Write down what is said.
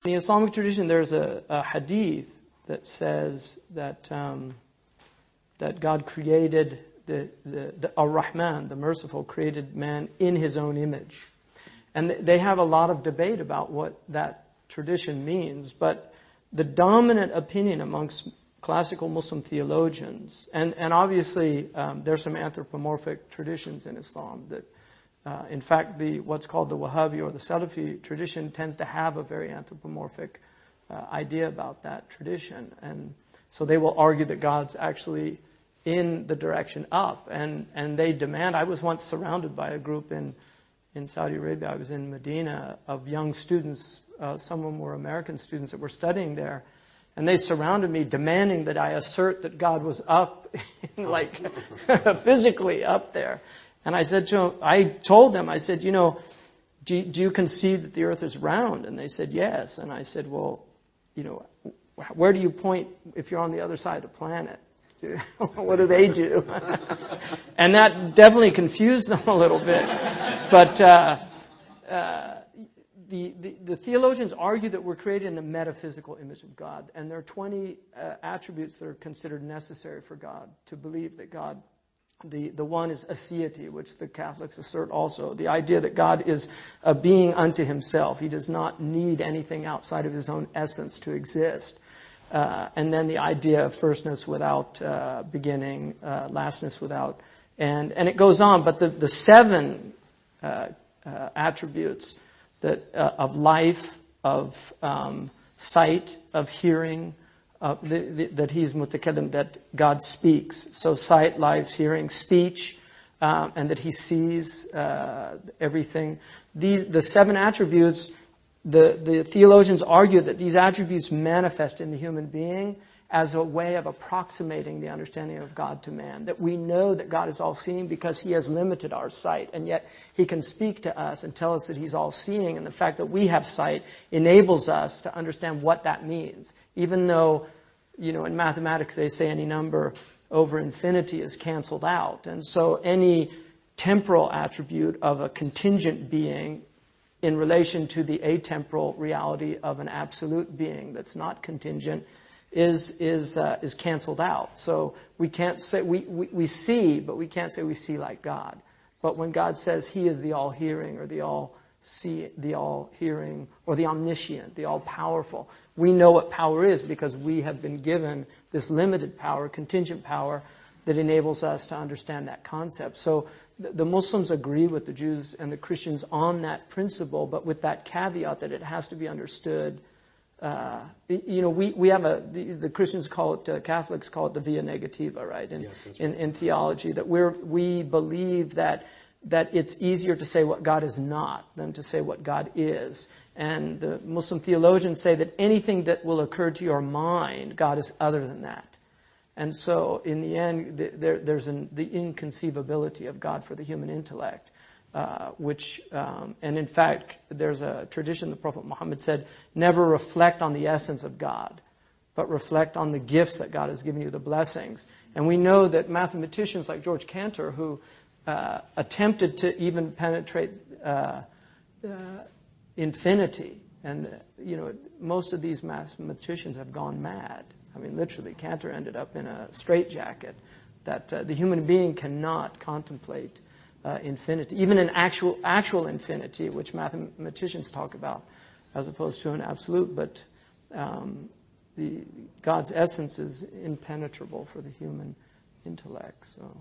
In the Islamic tradition, there's a hadith that says that that God created the Ar-Rahman, the merciful, created man in his own image. And they have a lot of debate about what that tradition means, but the dominant opinion amongst classical Muslim theologians, and obviously there's some anthropomorphic traditions in Islam that, in fact, what's called the Wahhabi or the Salafi tradition tends to have a very anthropomorphic idea about that tradition. And so they will argue that God's actually in the direction up, and they demand. I was once surrounded by a group in Saudi Arabia. I was in Medina, of young students. Some of them were American students that were studying there. And they surrounded me demanding that I assert that God was up, like physically up there. And I told them, I said, do you concede that the earth is round? And they said, yes. And I said, well, where do you point if you're on the other side of the planet? What do they do? And that definitely confused them a little bit. But the theologians argue that we're created in the metaphysical image of God. And there are 20 attributes that are considered necessary for God to believe that God, the one is aseity, which the Catholics assert also. The idea that God is a being unto himself. He does not need anything outside of his own essence to exist. And then the idea of firstness without beginning, lastness without, and it goes on. But the 7 attributes that of life, of sight, of hearing, that he's mutakallim, that God speaks. So sight, life, hearing, speech, and that he sees everything. The 7 attributes. The theologians argue that these attributes manifest in the human being as a way of approximating the understanding of God to man. That we know that God is all-seeing because he has limited our sight, and yet he can speak to us and tell us that he's all-seeing, and the fact that we have sight enables us to understand what that means. Even though, in mathematics they say any number over infinity is canceled out. And so any temporal attribute of a contingent being in relation to the atemporal reality of an absolute being that's not contingent is canceled out. So we can't say we see, but we can't say we see like God. But when God says he is the all-hearing or the all-hearing or the omniscient, the all-powerful, we know what power is because we have been given this limited power, contingent power, that enables us to understand that concept. So the Muslims agree with the Jews and the Christians on that principle, but with that caveat that it has to be understood. We have the Christians call it, Catholics call it the via negativa, right? In theology, that we believe that it's easier to say what God is not than to say what God is. And the Muslim theologians say that anything that will occur to your mind, God is other than that. And so, in the end, there's the inconceivability of God for the human intellect, and in fact, there's a tradition, the Prophet Muhammad said, never reflect on the essence of God, but reflect on the gifts that God has given you, the blessings. And we know that mathematicians like George Cantor, who attempted to even penetrate infinity, and most of these mathematicians have gone mad. I mean, literally, Cantor ended up in a straitjacket, that the human being cannot contemplate infinity, even an actual infinity, which mathematicians talk about, as opposed to an absolute. But God's essence is impenetrable for the human intellect. So.